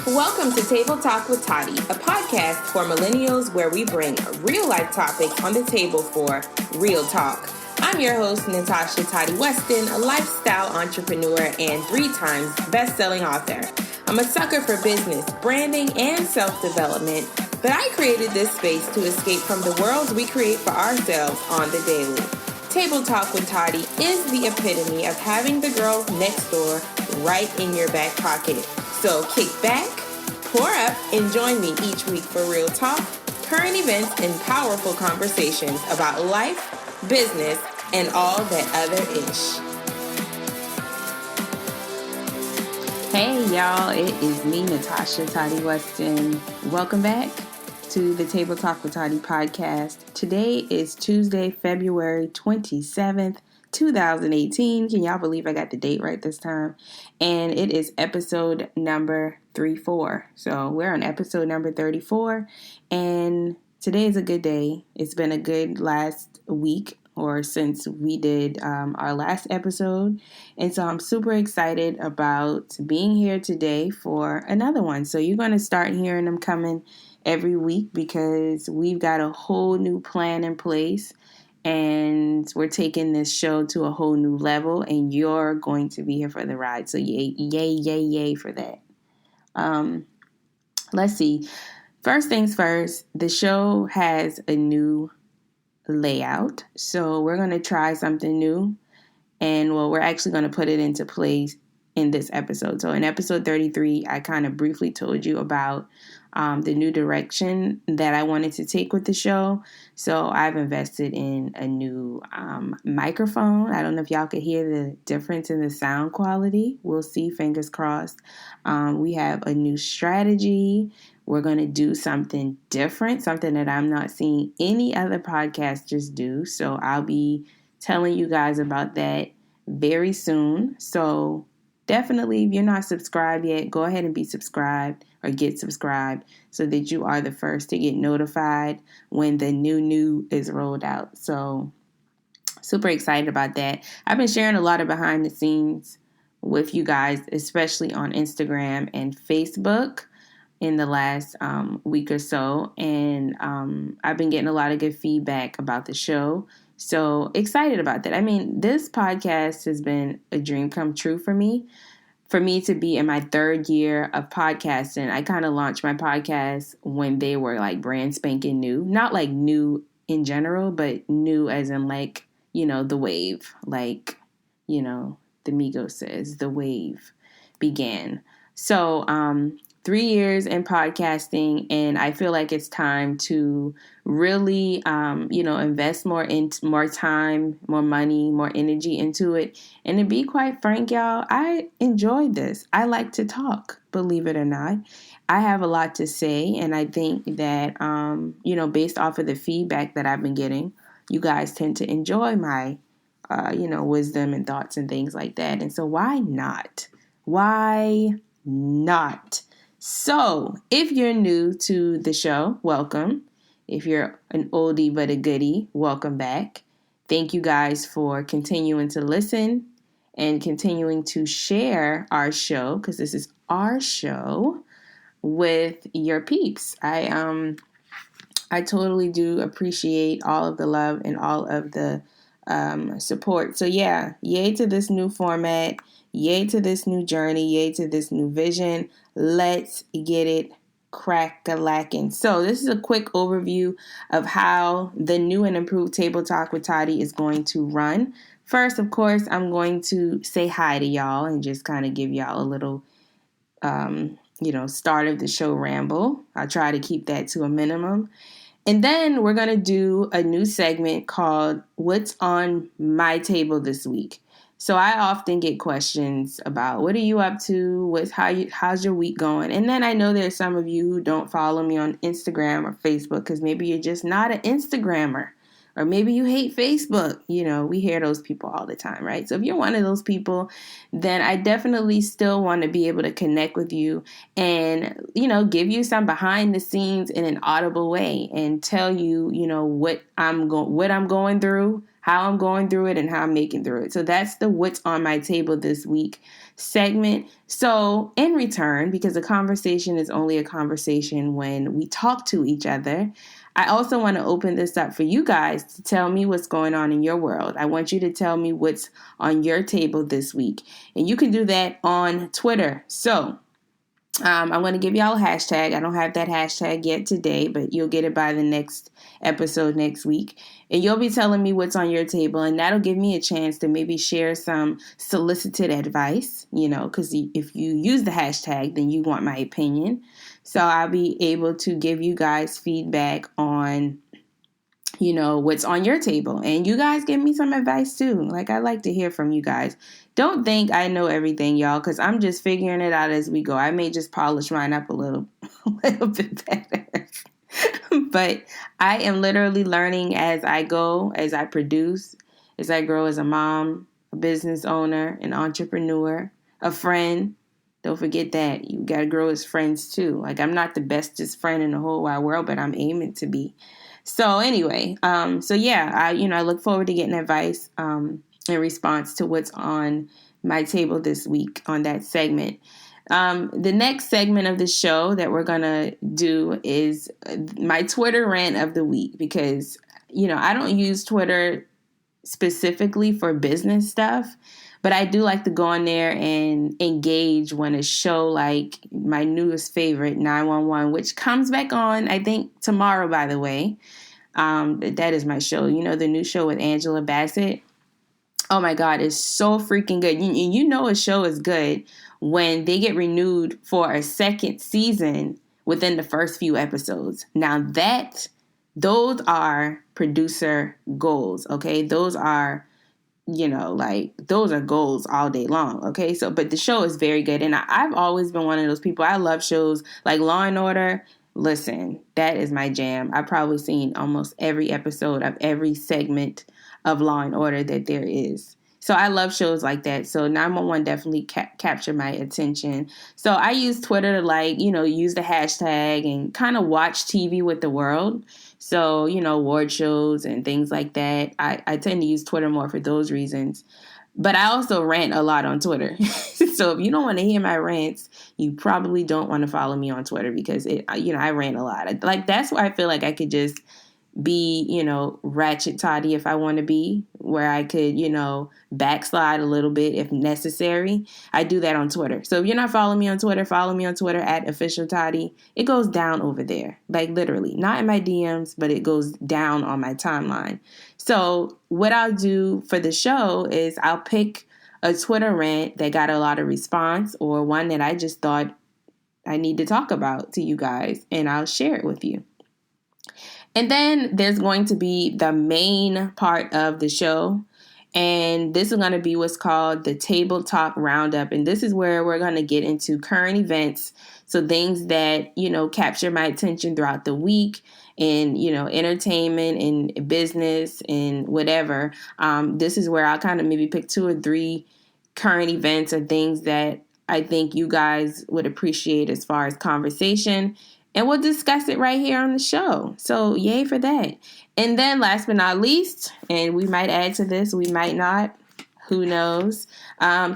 Welcome to Table Talk with Toddy, a podcast for millennials where we bring real-life topics on the table for real talk. I'm your host, Natasha Toddy Weston, a lifestyle entrepreneur and 3 times best-selling author. I'm a sucker for business, branding, and self-development, but I created this space to escape from the worlds we create for ourselves on the daily. Table Talk with Toddy is the epitome of having the girls next door right in your back pocket. So kick back, pour up, and join me each week for real talk, current events, and powerful conversations about life, business, and all that other ish. Hey y'all, it is me, Natasha Toddy Weston. Welcome back to the Table Talk with Toddy podcast. Today is Tuesday, February 27th, 2018. Can y'all believe I got the date right this time? And it is episode number 34. So we're on episode number 34. And today is a good day. It's been a good last week or since we did our last episode. And so I'm super excited about being here today for another one. So you're going to start hearing them coming every week because we've got a whole new plan in place and we're taking this show to a whole new level and you're going to be here for the ride. So yay, yay, yay, yay for that. Let's see. First things first, the show has a new layout. So we're going to try something new and we're actually going to put it into place in this episode. So in episode 33, I kind of briefly told you about the new direction that I wanted to take with the show. So I've invested in a new microphone. I don't know if y'all could hear the difference in the sound quality. We'll see, fingers crossed. We have a new strategy. We're going to do something different, something that I'm not seeing any other podcasters do. So I'll be telling you guys about that very soon. So definitely, if you're not subscribed yet, go ahead and be subscribed or get subscribed so that you are the first to get notified when the new is rolled out. So super excited about that. I've been sharing a lot of behind the scenes with you guys, especially on Instagram and Facebook in the last week or so. And I've been getting a lot of good feedback about the show. So excited about that. I mean, this podcast has been a dream come true for me. For me to be in my 3rd year of podcasting, I kind of launched my podcast when they were like brand spanking new. Not like new in general, but new as in like, the wave. Like, the Migos says, the wave began. So 3 years in podcasting, and I feel like it's time to really, invest more time, more money, more energy into it. And to be quite frank, y'all, I enjoyed this. I like to talk, believe it or not. I have a lot to say, and I think that, based off of the feedback that I've been getting, you guys tend to enjoy my, wisdom and thoughts and things like that. And so why not? Why not? So, if you're new to the show, welcome. If you're an oldie but a goodie, welcome back. Thank you guys for continuing to listen and continuing to share our show, because this is our show, with your peeps. I totally do appreciate all of the love and all of the support. So yeah, yay to this new format. Yay to this new journey. Yay to this new vision. Let's get it crack-a-lackin'. So this is a quick overview of how the new and improved Table Talk with Toddy is going to run. First, of course, I'm going to say hi to y'all and just kind of give y'all a little, start of the show ramble. I'll try to keep that to a minimum. And then we're going to do a new segment called What's on My Table This Week. So I often get questions about what are you up to? How's your week going? And then I know there's some of you who don't follow me on Instagram or Facebook because maybe you're just not an Instagrammer. Or maybe you hate Facebook. We hear those people all the time, right? So if you're one of those people, then I definitely still want to be able to connect with you and, give you some behind the scenes in an audible way and tell you, what I'm going through, how I'm going through it, and how I'm making through it. So that's the What's on My Table this week segment. So in return, because a conversation is only a conversation when we talk to each other, I also want to open this up for you guys to tell me what's going on in your world. I want you to tell me what's on your table this week. And you can do that on Twitter. So I'm going to give y'all a hashtag. I don't have that hashtag yet today, but you'll get it by the next episode next week. And you'll be telling me what's on your table. And that'll give me a chance to maybe share some solicited advice, because if you use the hashtag, then you want my opinion. So I'll be able to give you guys feedback on, what's on your table. And you guys give me some advice too. Like, I like to hear from you guys. Don't think I know everything, y'all, because I'm just figuring it out as we go. I may just polish mine up a little bit better. But I am literally learning as I go, as I produce, as I grow as a mom, a business owner, an entrepreneur, a friend. Don't forget that. You got to grow as friends too. Like, I'm not the bestest friend in the whole wide world, but I'm aiming to be. So anyway, I look forward to getting advice in response to what's on my table this week on that segment. The next segment of the show that we're going to do is my Twitter rant of the week, because, I don't use Twitter specifically for business stuff, but I do like to go on there and engage when a show like my newest favorite, 911, which comes back on, I think, tomorrow, by the way. That is my show. The new show with Angela Bassett. Oh my God, it's so freaking good. A show is good when they get renewed for a second season within the first few episodes. Now those are producer goals, okay? Those are goals all day long, okay? So, but the show is very good. And I've always been one of those people. I love shows like Law and Order. Listen, that is my jam. I've probably seen almost every episode of every segment of Law and Order that there is. So I love shows like that. So 911 definitely captured my attention. So I use Twitter to use the hashtag and kind of watch TV with the world. So, award shows and things like that. I tend to use Twitter more for those reasons. But I also rant a lot on Twitter. So if you don't want to hear my rants, you probably don't want to follow me on Twitter, because I rant a lot. Like, that's why I feel like I could just be, ratchet toddy if I want to be, where I could, backslide a little bit if necessary. I do that on Twitter. So if you're not following me on Twitter, follow me on Twitter at official toddy. It goes down over there, like literally, not in my DMs, but it goes down on my timeline. So what I'll do for the show is I'll pick a Twitter rant that got a lot of response, or one that I just thought I need to talk about to you guys, and I'll share it with you. And then there's going to be the main part of the show. And this is going to be what's called the Table Talk Roundup. And this is where we're going to get into current events. So things that, capture my attention throughout the week, and, entertainment and business and whatever. This is where I'll kind of maybe pick 2 or 3 current events or things that I think you guys would appreciate as far as conversation. And we'll discuss it right here on the show. So yay for that. And then last but not least, and we might add to this, we might not, who knows,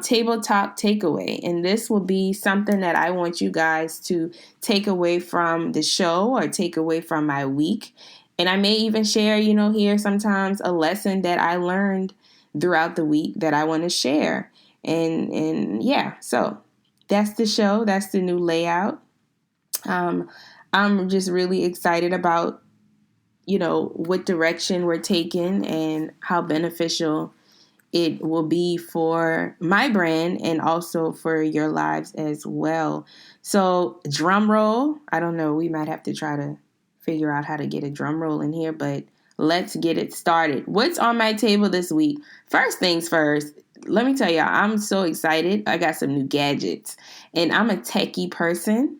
Table Talk Takeaway. And this will be something that I want you guys to take away from the show or take away from my week. And I may even share, here sometimes a lesson that I learned throughout the week that I want to share. And yeah, so that's the show. That's the new layout. I'm just really excited about, what direction we're taking and how beneficial it will be for my brand and also for your lives as well. So drum roll. I don't know. We might have to try to figure out how to get a drum roll in here, but let's get it started. What's on my table this week? First things first, let me tell y'all, I'm so excited. I got some new gadgets, and I'm a techie person.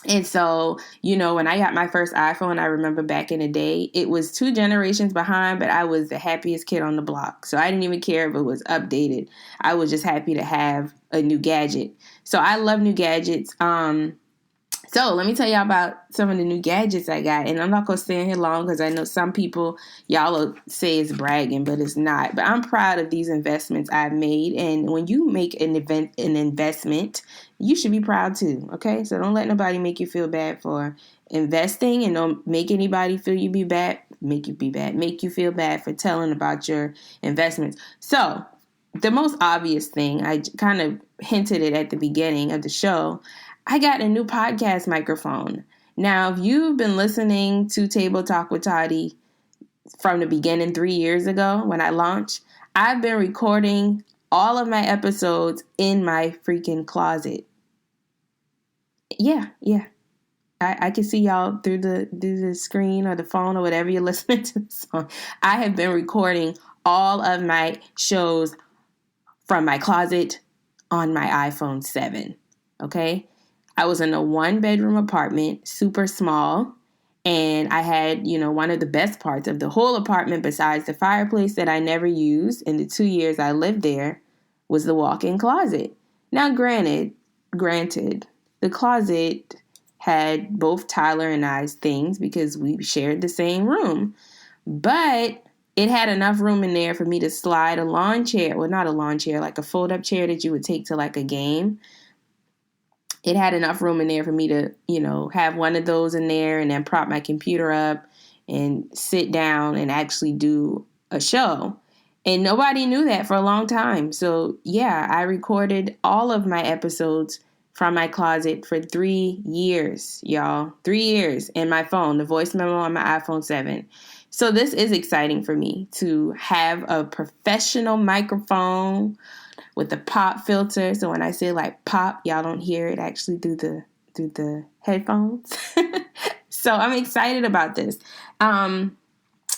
And so, when I got my first iPhone, I remember back in the day, it was 2 generations behind, but I was the happiest kid on the block. So I didn't even care if it was updated. I was just happy to have a new gadget. So I love new gadgets. So let me tell y'all about some of the new gadgets I got. And I'm not going to stay in here long because I know some people, y'all will say it's bragging, but it's not. But I'm proud of these investments I've made. And when you make an investment, you should be proud too. Okay? So don't let nobody make you feel bad for investing, and don't make anybody feel you be bad, make you feel bad for telling about your investments. So the most obvious thing, I kind of hinted it at the beginning of the show, I got a new podcast microphone. Now, if you've been listening to Table Talk with Toddy from the beginning 3 years ago when I launched, I've been recording all of my episodes in my freaking closet. Yeah. I can see y'all through the screen or the phone or whatever you're listening to this on. I have been recording all of my shows from my closet on my iPhone 7. Okay? I was in a 1-bedroom apartment, super small, and I had, one of the best parts of the whole apartment besides the fireplace that I never used in the 2 years I lived there was the walk-in closet. Now, granted, the closet had both Tyler and I's things because we shared the same room, but it had enough room in there for me to slide a lawn chair, well, not a lawn chair, like a fold-up chair that you would take to like a game. It had enough room in there for me to, have one of those in there and then prop my computer up and sit down and actually do a show. And nobody knew that for a long time. So, yeah, I recorded all of my episodes from my closet for 3 years, y'all. 3 years in my phone, the voice memo on my iPhone 7. So this is exciting for me to have a professional microphone with the pop filter. So when I say like pop, y'all don't hear it actually through the headphones. So I'm excited about this.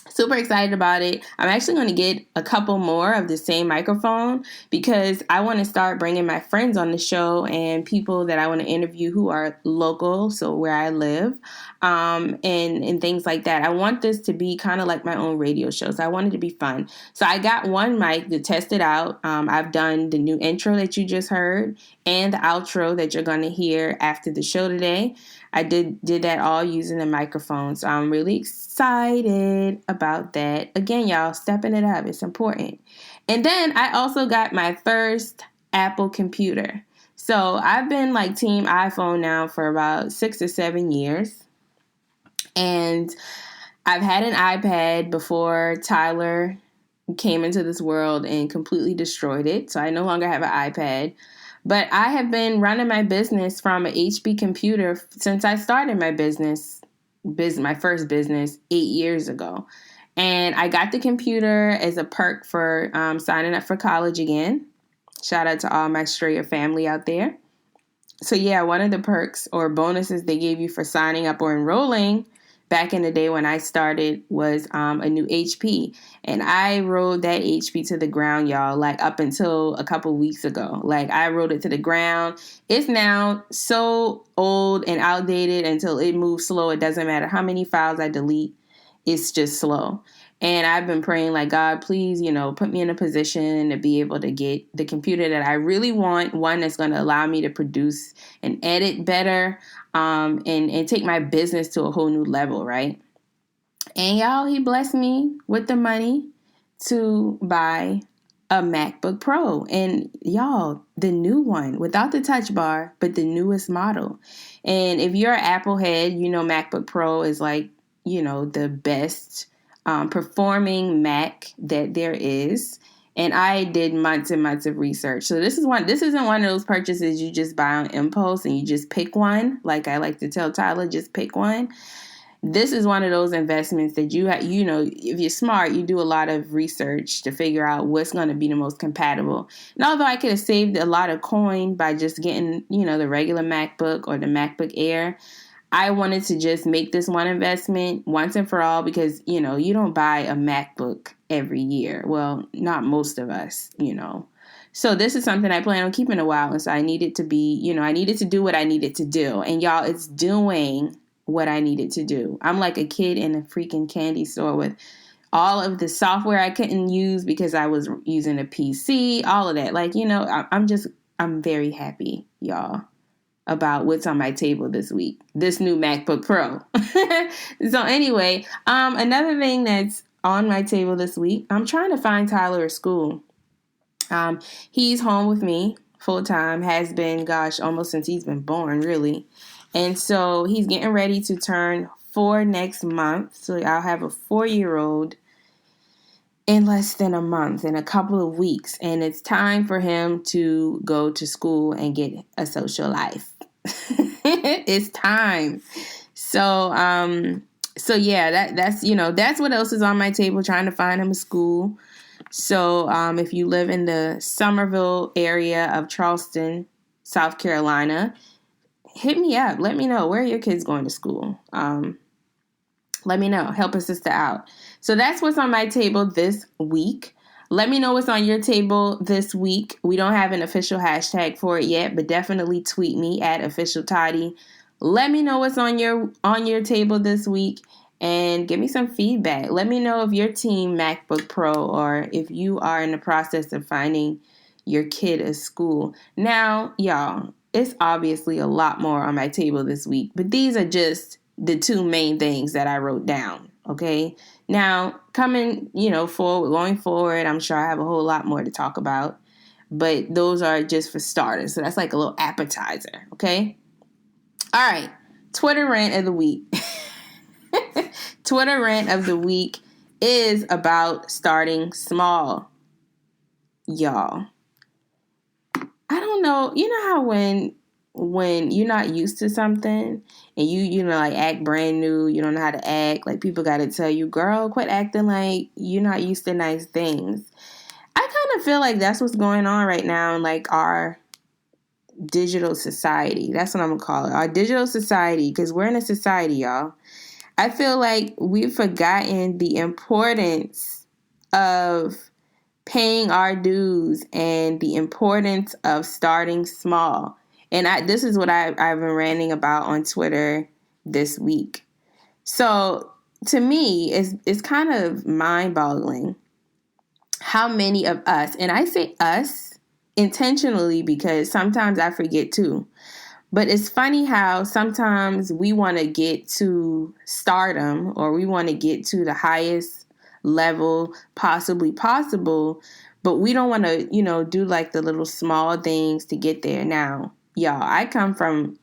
Super excited about it. I'm actually going to get a couple more of the same microphone because I want to start bringing my friends on the show and people that I want to interview who are local, so where I live, and things like that. I want this to be kind of like my own radio show, so I want it to be fun. So I got one mic to test it out. I've done the new intro that you just heard and the outro that you're going to hear after the show today. I did that all using the microphone, so I'm really excited about that. Again, y'all, stepping it up. It's important. And then I also got my first Apple computer. So I've been like Team iPhone now for about 6 or 7 years. And I've had an iPad before Tyler came into this world and completely destroyed it. So I no longer have an iPad. But I have been running my business from an HP computer since I started my my first business 8 years ago. And I got the computer as a perk for signing up for college again. Shout out to all my Strayer family out there. So yeah, one of the perks or bonuses they gave you for signing up or enrolling back in the day when I started was a new HP. And I rode that HP to the ground, y'all, like up until a couple weeks ago. Like I rode it to the ground. It's now so old and outdated until it moves slow. It doesn't matter how many files I delete. It's just slow. And I've been praying like, God, please, put me in a position to be able to get the computer that I really want, one that's going to allow me to produce and edit better, and take my business to a whole new level, right? And y'all, he blessed me with the money to buy a MacBook Pro. And y'all, the new one without the touch bar, but the newest model. And if you're an Apple head, MacBook Pro is like, the best performing Mac that there is. And I did months and months of research. So this isn't one of those purchases you just buy on impulse and you just pick one. Like I like to tell Tyler, just pick one. This is one of those investments that if you're smart, you do a lot of research to figure out what's going to be the most compatible. And although I could have saved a lot of coin by just getting, the regular MacBook or the MacBook Air, I wanted to just make this one investment once and for all because, you don't buy a MacBook every year. Well, not most of us, So this is something I plan on keeping a while. And so I needed to be, I needed to do what I needed to do. And y'all, it's doing what I needed to do. I'm like a kid in a freaking candy store with all of the software I couldn't use because I was using a PC, all of that. Like, I'm very happy, y'all, about what's on my table this week. This new MacBook Pro. So anyway, another thing that's on my table this week, I'm trying to find Tyler a school. He's home with me full time, has been, almost since he's been born, really. And so he's getting ready to turn 4 next month. So I'll have a 4-year-old in less than a month, in a couple of weeks. And it's time for him to go to school and get a social life. It's time. So yeah, that's what else is on my table, trying to find him a school. So if you live in the Somerville area of Charleston, South Carolina, hit me up. Let me know, where are your kids going to school? Let me know. Help a sister out. So that's what's on my table this week. Let me know what's on your table this week. We don't have an official hashtag for it yet, but definitely tweet me at @officialtoddy. Let me know what's on your table this week and give me some feedback. Let me know if you're team MacBook Pro or if you are in the process of finding your kid a school. Now, y'all, it's obviously a lot more on my table this week, but these are just the 2 main things that I wrote down. Okay. Now, going forward, I'm sure I have a whole lot more to talk about, but those are just for starters. So that's like a little appetizer. Okay. All right. Twitter rant of the week. Twitter rant of the week is about starting small. Y'all, I don't know. You know how when you're not used to something and you like act brand new, you don't know how to act, like people got to tell you, girl, quit acting like you're not used to nice things. I kind of feel like that's what's going on right now in like our digital society. That's what I'm gonna call it, our digital society, because we're in a society, y'all. I feel like we've forgotten the importance of paying our dues and the importance of starting small. And this is what I've been ranting about on Twitter this week. So to me, it's kind of mind-boggling how many of us, and I say us intentionally because sometimes I forget too, but it's funny how sometimes we want to get to stardom or we want to get to the highest level possibly possible, but we don't want to, do like the little small things to get there. Now, y'all, I come from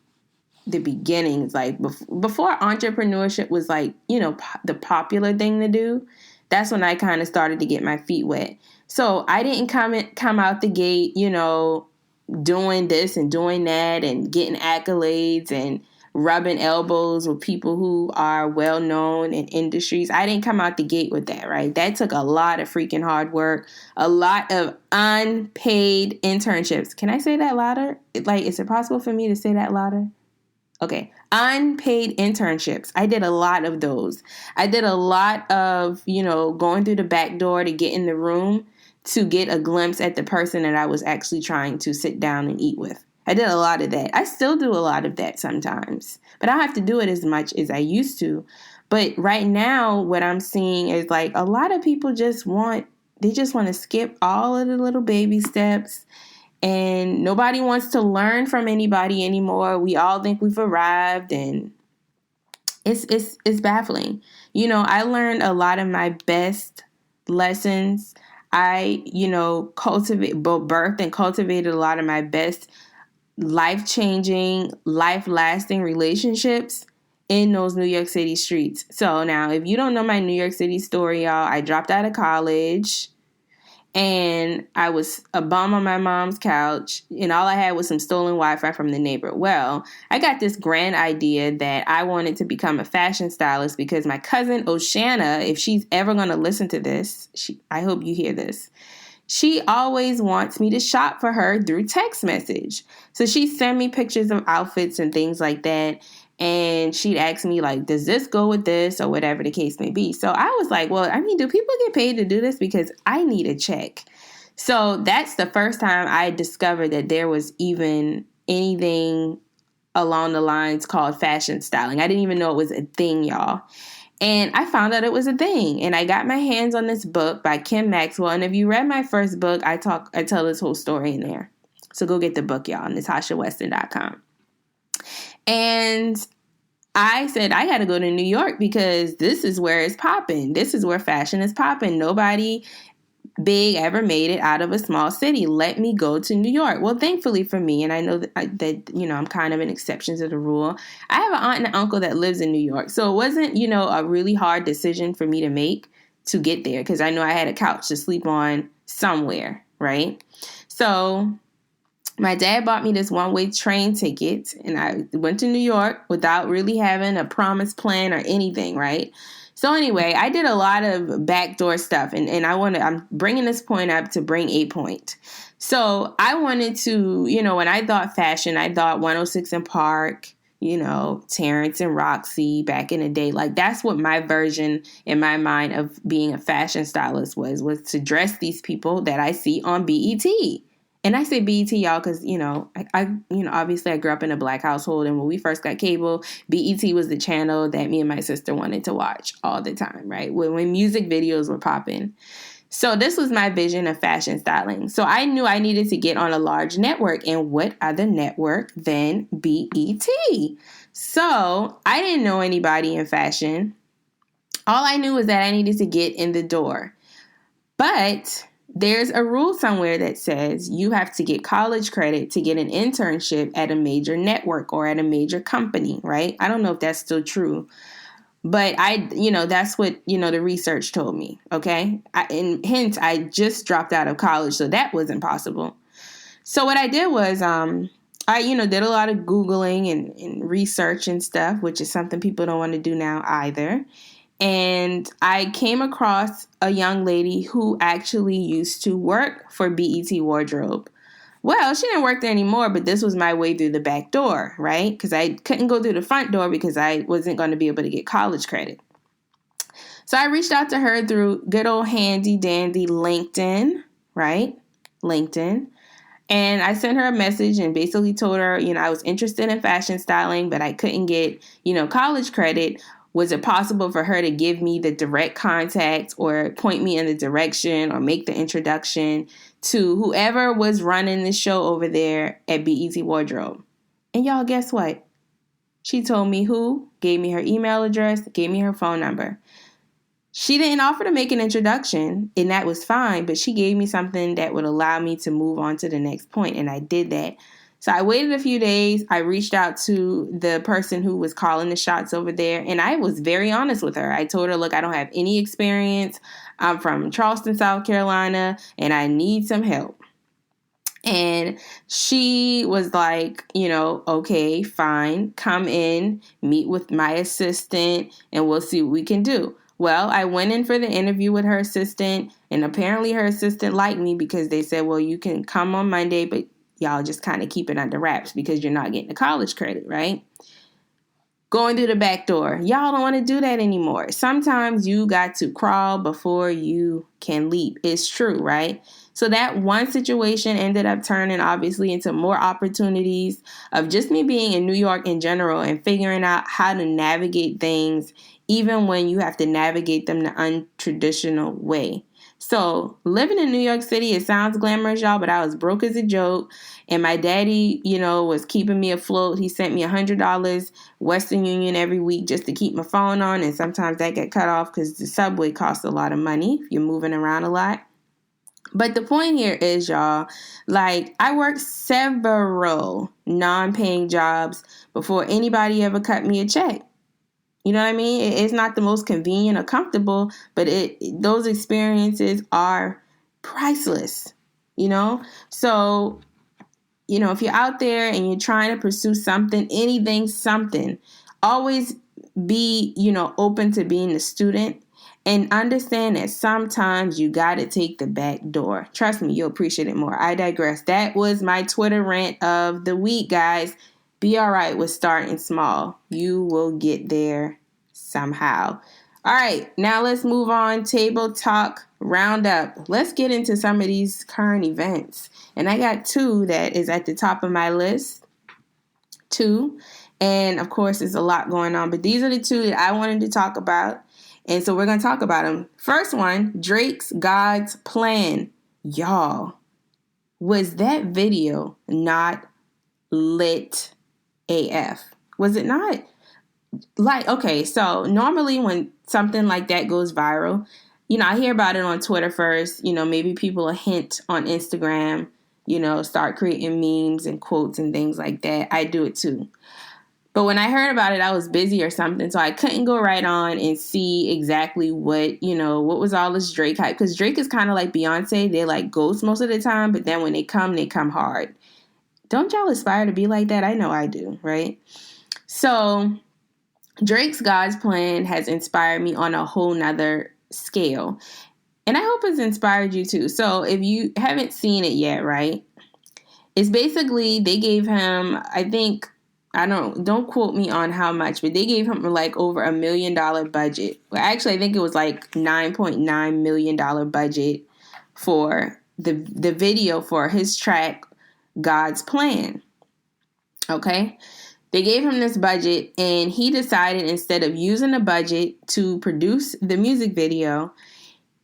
the beginnings, like before entrepreneurship was like, the popular thing to do. That's when I kind of started to get my feet wet. So I didn't come out the gate, doing this and doing that and getting accolades and rubbing elbows with people who are well known in industries. I didn't come out the gate with that, right? That took a lot of freaking hard work, a lot of unpaid internships. Can I say that louder? Like, is it possible for me to say that louder? Okay. Unpaid internships. I did a lot of those. I did a lot of, going through the back door to get in the room to get a glimpse at the person that I was actually trying to sit down and eat with. I did a lot of that. I still do a lot of that sometimes, but I don't have to do it as much as I used to. But right now, what I'm seeing is like a lot of people just want to skip all of the little baby steps, and nobody wants to learn from anybody anymore. We all think we've arrived, and it's baffling. I learned a lot of my best lessons. I, birthed and cultivated a lot of my best life-changing, life-lasting relationships in those New York City streets. So now, if you don't know my New York City story, y'all, I dropped out of college and I was a bum on my mom's couch, and all I had was some stolen Wi-Fi from the neighbor. Well, I got this grand idea that I wanted to become a fashion stylist because my cousin Oshana, if she's ever going to listen to this, I hope you hear this, she always wants me to shop for her through text message. So she'd send me pictures of outfits and things like that. And she'd ask me, like, does this go with this or whatever the case may be? So I was like, well, do people get paid to do this? Because I need a check. So that's the first time I discovered that there was even anything along the lines called fashion styling. I didn't even know it was a thing, y'all. And I found out it was a thing. And I got my hands on this book by Kim Maxwell. And if you read my first book, I tell this whole story in there. So go get the book, y'all, NatashaWeston.com. And I said, I got to go to New York because this is where it's popping. This is where fashion is popping. Nobody big ever made it out of a small city. Let me go to New York. Well, thankfully for me, and I know that I'm kind of an exception to the rule. I have an aunt and an uncle that lives in New York. So it wasn't, a really hard decision for me to make to get there because I know I had a couch to sleep on somewhere, right? So my dad bought me this one-way train ticket and I went to New York without really having a promise plan or anything, right? So anyway, I did a lot of backdoor stuff and I'm bringing this point up to bring a point. So I wanted to, when I thought fashion, I thought 106 and Park, Terrence and Roxy back in the day. Like that's what my version in my mind of being a fashion stylist was to dress these people that I see on BET. And I say BET, y'all, because, obviously I grew up in a Black household. And when we first got cable, BET was the channel that me and my sister wanted to watch all the time, right? When music videos were popping. So this was my vision of fashion styling. So I knew I needed to get on a large network. And what other network than BET? So I didn't know anybody in fashion. All I knew was that I needed to get in the door. But there's a rule somewhere that says you have to get college credit to get an internship at a major network or at a major company, right? I don't know if that's still true, but that's what, the research told me. Okay. And hence I just dropped out of college. So that wasn't possible. So what I did was, I did a lot of Googling and research and stuff, which is something people don't want to do now either. And I came across a young lady who actually used to work for BET Wardrobe. Well, she didn't work there anymore, but this was my way through the back door, right? Because I couldn't go through the front door because I wasn't going to be able to get college credit. So I reached out to her through good old handy dandy LinkedIn, right? LinkedIn. And I sent her a message and basically told her, I was interested in fashion styling, but I couldn't get, college credit. Was it possible for her to give me the direct contact or point me in the direction or make the introduction to whoever was running the show over there at BET Wardrobe? And y'all, guess what? She told me who, gave me her email address, gave me her phone number. She didn't offer to make an introduction, and that was fine, but she gave me something that would allow me to move on to the next point, and I did that. So I waited a few days. I reached out to the person who was calling the shots over there, and I was very honest with her. I told her, look, I don't have any experience. I'm from Charleston, South Carolina, and I need some help. And she was like, okay, fine, come in, meet with my assistant, and we'll see what we can do. Well, I went in for the interview with her assistant, and apparently her assistant liked me because they said, well, you can come on Monday, but y'all just kind of keep it under wraps because you're not getting the college credit, right? Going through the back door. Y'all don't want to do that anymore. Sometimes you got to crawl before you can leap. It's true, right? So that one situation ended up turning obviously into more opportunities of just me being in New York in general and figuring out how to navigate things even when you have to navigate them the untraditional way. So living in New York City, it sounds glamorous, y'all, but I was broke as a joke. And my daddy, was keeping me afloat. He sent me $100 Western Union every week just to keep my phone on. And sometimes that got cut off because the subway costs a lot of money if you're moving around a lot. But the point here is, y'all, I worked several non-paying jobs before anybody ever cut me a check. You know what I mean? It's not the most convenient or comfortable, but those experiences are priceless, So, if you're out there and you're trying to pursue something, something, always be, open to being a student and understand that sometimes you got to take the back door. Trust me, you'll appreciate it more. I digress. That was my Twitter rant of the week, guys. Be all right with starting small. You will get there somehow. All right, now let's move on. Table talk roundup. Let's get into some of these current events. And I got two that is at the top of my list. Two. And of course, there's a lot going on, but these are the two that I wanted to talk about. And so we're going to talk about them. First one, Drake's God's Plan. Y'all, was that video not lit AF? Was it not? Like, okay, so normally when something like that goes viral, I hear about it on Twitter first. Maybe people will hint on Instagram, start creating memes and quotes and things like that. I do it too. But when I heard about it, I was busy or something, so I couldn't go right on and see exactly what was all this Drake hype. Because Drake is kind of like Beyonce. They like ghost most of the time, but then when they come hard. Don't y'all aspire to be like that? I know I do, right? So Drake's God's Plan has inspired me on a whole nother scale. And I hope it's inspired you too. So if you haven't seen it yet, right? It's basically, they gave him, I think, don't quote me on how much, but they gave him like over $1 million budget. Well, actually, I think it was like $9.9 million budget for the video for his track, God's Plan. Okay? They gave him this budget, and he decided instead of using the budget to produce the music video,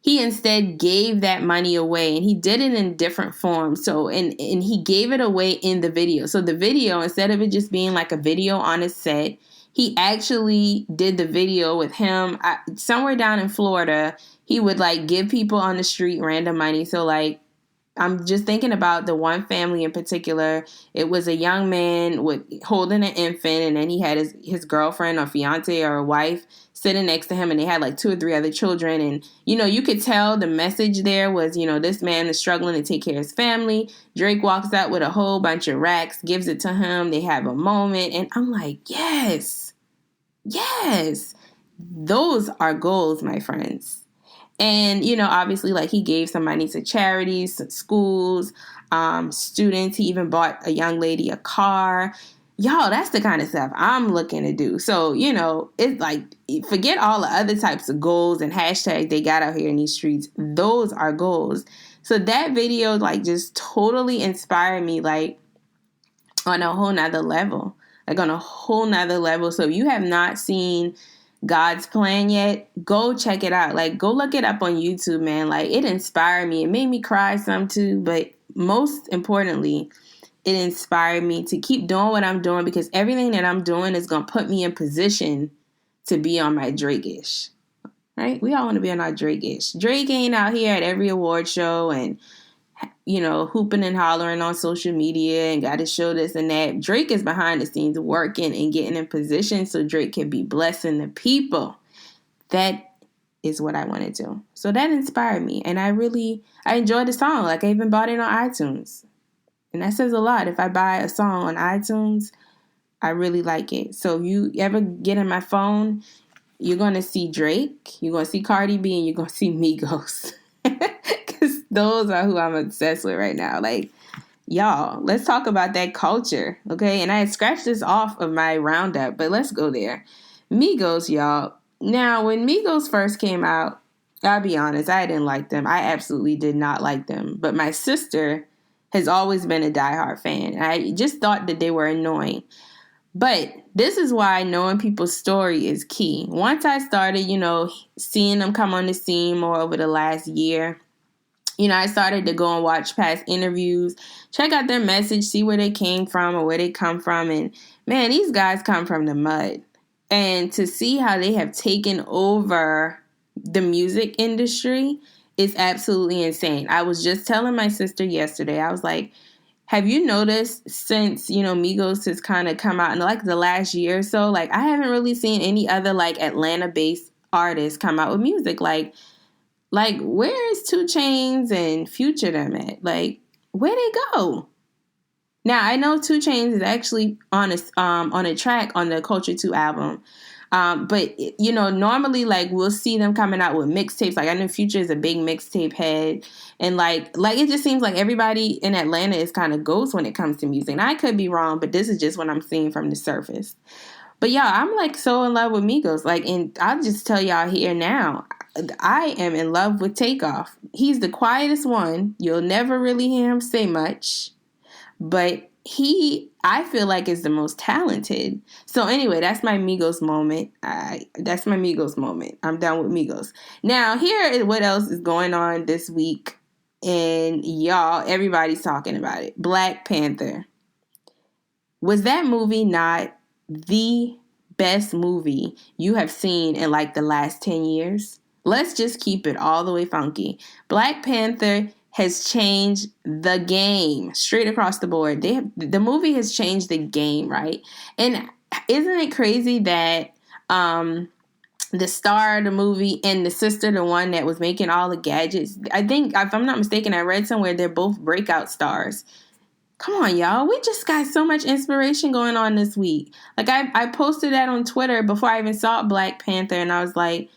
he instead gave that money away, and he did it in different forms. So, and he gave it away in the video. So the video, instead of it just being like a video on his set, he actually did the video with him somewhere down in Florida. He would like give people on the street random money. So like, I'm just thinking about the one family in particular. It was a young man holding an infant, and then he had his girlfriend or fiance or wife sitting next to him, and they had like 2 or 3 other children. And, you could tell the message there was, this man is struggling to take care of his family. Drake walks out with a whole bunch of racks, gives it to him. They have a moment. And I'm like, yes, those are goals, my friends. And, obviously, like, he gave some money to charities, schools, students. He even bought a young lady a car. Y'all, that's the kind of stuff I'm looking to do. So, it's like, forget all the other types of goals and hashtags they got out here in these streets. Those are goals. So that video, like, just totally inspired me, like, on a whole nother level. So if you have not seen God's Plan yet, go check it out. Like, go look it up on YouTube, man. Like, it inspired me. It made me cry some too, but most importantly, it inspired me to keep doing what I'm doing, because everything that I'm doing is going to put me in position to be on my Drake-ish, right? We all want to be on our Drake-ish. Drake ain't out here at every award show and, hooping and hollering on social media and got to show this and that. Drake is behind the scenes working and getting in position so Drake can be blessing the people. That is what I want to do. So that inspired me. And I enjoyed the song. Like, I even bought it on iTunes. And that says a lot. If I buy a song on iTunes, I really like it. So if you ever get in my phone, you're going to see Drake, you're going to see Cardi B, and you're going to see Migos. Because those are who I'm obsessed with right now. Like, y'all, let's talk about that culture, okay? And I had scratched this off of my roundup, but let's go there. Migos, y'all. Now, when Migos first came out, I'll be honest, I didn't like them. I absolutely did not like them. But my sister has always been a diehard fan. I just thought that they were annoying. But this is why knowing people's story is key. Once I started, seeing them come on the scene more over the last year, I started to go and watch past interviews, check out their message, see where they came from or where they come from. And man, these guys come from the mud. And to see how they have taken over the music industry is absolutely insane. I was just telling my sister yesterday, I was like, have you noticed since, Migos has kind of come out in like the last year or so, like I haven't really seen any other like Atlanta-based artists come out with music. Like where is 2 Chainz and Future them at? Like, where they go? Now, I know 2 Chainz is actually on a track on the Culture 2 album. But, normally, like, we'll see them coming out with mixtapes. Like, I know Future is a big mixtape head. And, like it just seems like everybody in Atlanta is kind of ghost when it comes to music. And I could be wrong, but this is just what I'm seeing from the surface. But y'all, I'm like so in love with Migos. Like, and I'll just tell y'all here now, I am in love with Takeoff. He's the quietest one. You'll never really hear him say much, but I feel like is the most talented. So anyway, that's my Migos moment. That's my Migos moment. I'm done with Migos. Now, here is what else is going on this week. And y'all, everybody's talking about it. Black Panther. Was that movie not the best movie you have seen in like the last 10 years? Let's just keep it all the way funky. Black Panther has changed the game straight across the board. The movie has changed the game, right? And isn't it crazy that the star of the movie and the sister, the one that was making all the gadgets, I think, if I'm not mistaken, I read somewhere they're both breakout stars. Come on, y'all. We just got so much inspiration going on this week. Like, I posted that on Twitter before I even saw Black Panther, and I was like,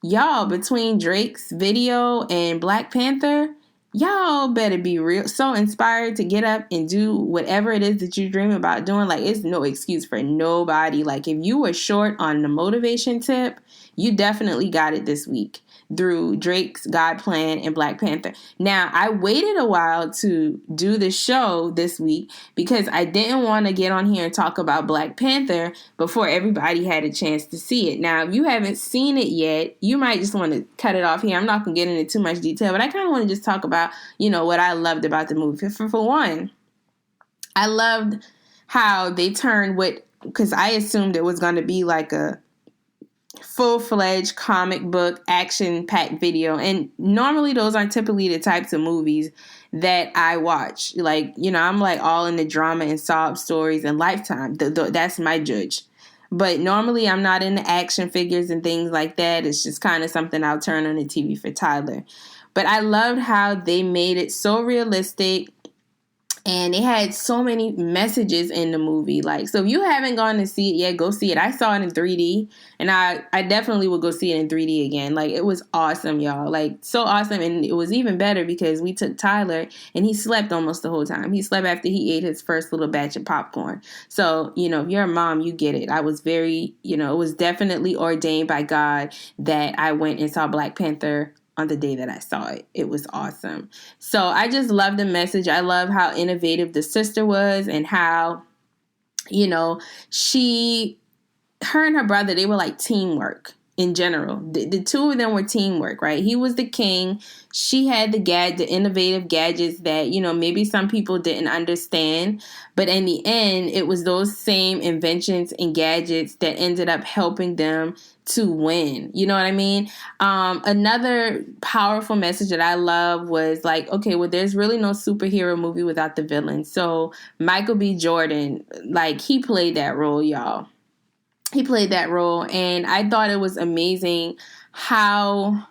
y'all, between Drake's video and Black Panther, y'all better be so inspired to get up and do whatever it is that you dream about doing. Like, it's no excuse for nobody. Like, if you were short on the motivation tip, you definitely got it this week through Drake's God Plan and Black Panther. Now, I waited a while to do the show this week because I didn't want to get on here and talk about Black Panther before everybody had a chance to see it. Now, if you haven't seen it yet, you might just want to cut it off here. I'm not going to get into too much detail, but I kind of want to just talk about, what I loved about the movie. For one, I loved how they turned because I assumed it was going to be like a full-fledged comic book action-packed video, and normally those aren't typically the types of movies that I watch. Like, I'm like all in the drama and sob stories and Lifetime. That's my judge. But normally I'm not into action figures and things like that. It's just kind of something I'll turn on the TV for Tyler. But I loved how they made it so realistic. And it had so many messages in the movie. Like, so if you haven't gone to see it yet, go see it. I saw it in 3D, and I definitely will go see it in 3D again. Like, it was awesome, y'all. Like, so awesome. And it was even better because we took Tyler, and he slept almost the whole time. He slept after he ate his first little batch of popcorn. So, if you're a mom, you get it. I was very, it was definitely ordained by God that I went and saw Black Panther on the day that I saw it. It was awesome. So I just love the message. I love how innovative the sister was and how, her and her brother, they were like teamwork in general. The two of them were teamwork, right? He was the king. She had the innovative gadgets that, maybe some people didn't understand. But in the end, it was those same inventions and gadgets that ended up helping them to win. You know what I mean? Another powerful message that I love was like, okay, well, there's really no superhero movie without the villain. So Michael B. Jordan, like, he played that role, y'all. He played that role, and I thought it was amazing how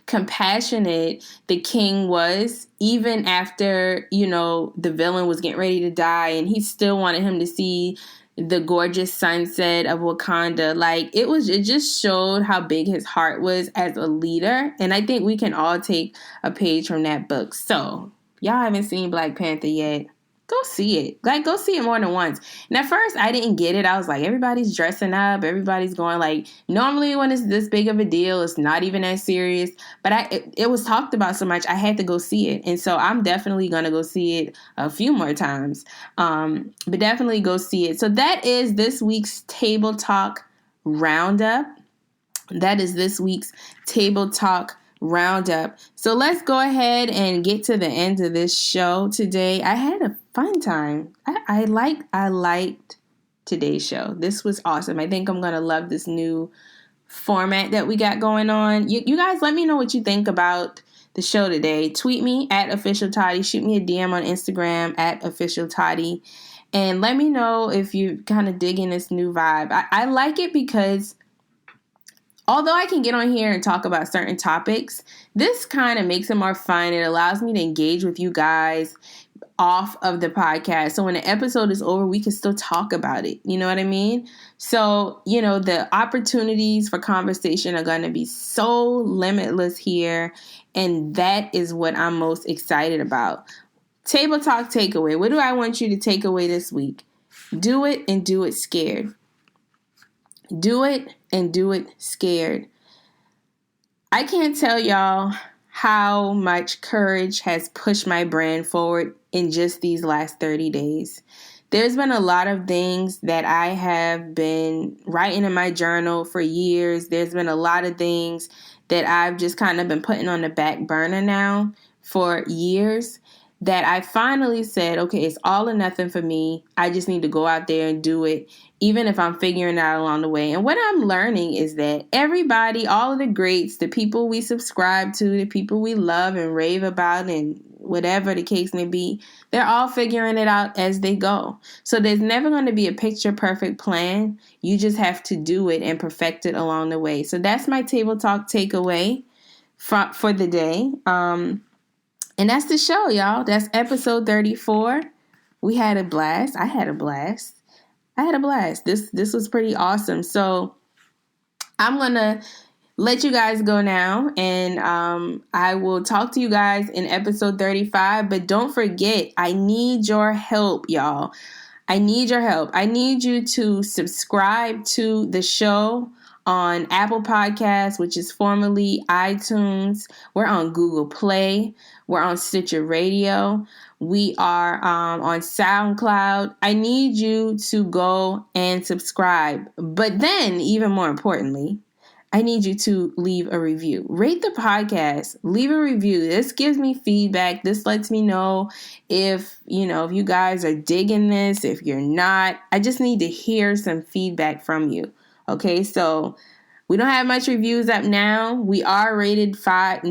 compassionate the king was, even after, the villain was getting ready to die, and he still wanted him to see the gorgeous sunset of Wakanda. Like, it just showed how big his heart was as a leader, and I think we can all take a page from that book. So, y'all haven't seen Black Panther yet, go see it. Like, go see it more than once. And at first, I didn't get it. I was like, everybody's dressing up. Everybody's going, like, normally when it's this big of a deal, it's not even that serious. But it was talked about so much, I had to go see it. And so I'm definitely going to go see it a few more times. But definitely go see it. So that is this week's Table Talk Roundup. That is this week's Table Talk Roundup. So let's go ahead and get to the end of this show today. I had a fun time. I liked today's show. This was awesome. I think I'm gonna love this new format that we got going on. You guys, let me know what you think about the show today. Tweet me at Official Toddy. Shoot me a DM on Instagram at Official Toddy, and let me know if you kind of digging this new vibe. I like it because although I can get on here and talk about certain topics, this kind of makes it more fun. It allows me to engage with you guys off of the podcast. So when the episode is over, we can still talk about it. You know what I mean? So, the opportunities for conversation are going to be so limitless here. And that is what I'm most excited about. Table Talk takeaway. What do I want you to take away this week? Do it and do it scared. Do it and do it scared. I can't tell y'all how much courage has pushed my brand forward in just these last 30 days. There's been a lot of things that I have been writing in my journal for years. There's been a lot of things that I've just kind of been putting on the back burner now for years, that I finally said, okay, it's all or nothing for me. I just need to go out there and do it, even if I'm figuring it out along the way. And what I'm learning is that everybody, all of the greats, the people we subscribe to, the people we love and rave about, and whatever the case may be, they're all figuring it out as they go. So there's never going to be a picture perfect plan. You just have to do it and perfect it along the way. So that's my table talk takeaway for the day. And that's the show, y'all. That's episode 34. We had a blast. I had a blast. This was pretty awesome. So I'm going to let you guys go now, and I will talk to you guys in episode 35. But don't forget, I need your help, y'all. I need your help. I need you to subscribe to the show on Apple Podcasts, which is formerly iTunes. We're on Google Play. We're on Stitcher Radio. We are on SoundCloud. I need you to go and subscribe. But then, even more importantly, I need you to leave a review. Rate the podcast. Leave a review. This gives me feedback. This lets me know if you guys are digging this, if you're not. I just need to hear some feedback from you. Okay, so we don't have much reviews up now. We are rated 5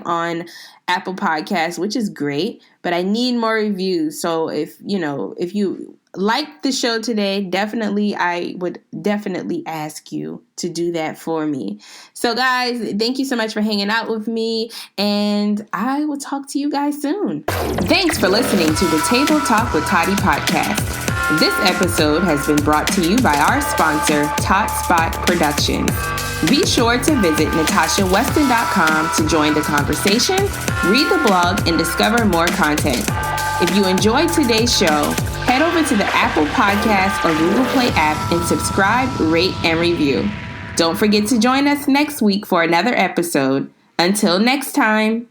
on Apple Podcasts, which is great, but I need more reviews. So if you like the show today, I would definitely ask you to do that for me. So guys, thank you so much for hanging out with me, and I will talk to you guys soon. Thanks for listening to the Table Talk with Toddy podcast. This episode has been brought to you by our sponsor, Tot Spot Productions. Be sure to visit NatashaWeston.com to join the conversation, read the blog, and discover more content. If you enjoyed today's show, head over to the Apple Podcast or Google Play app and subscribe, rate, and review. Don't forget to join us next week for another episode. Until next time.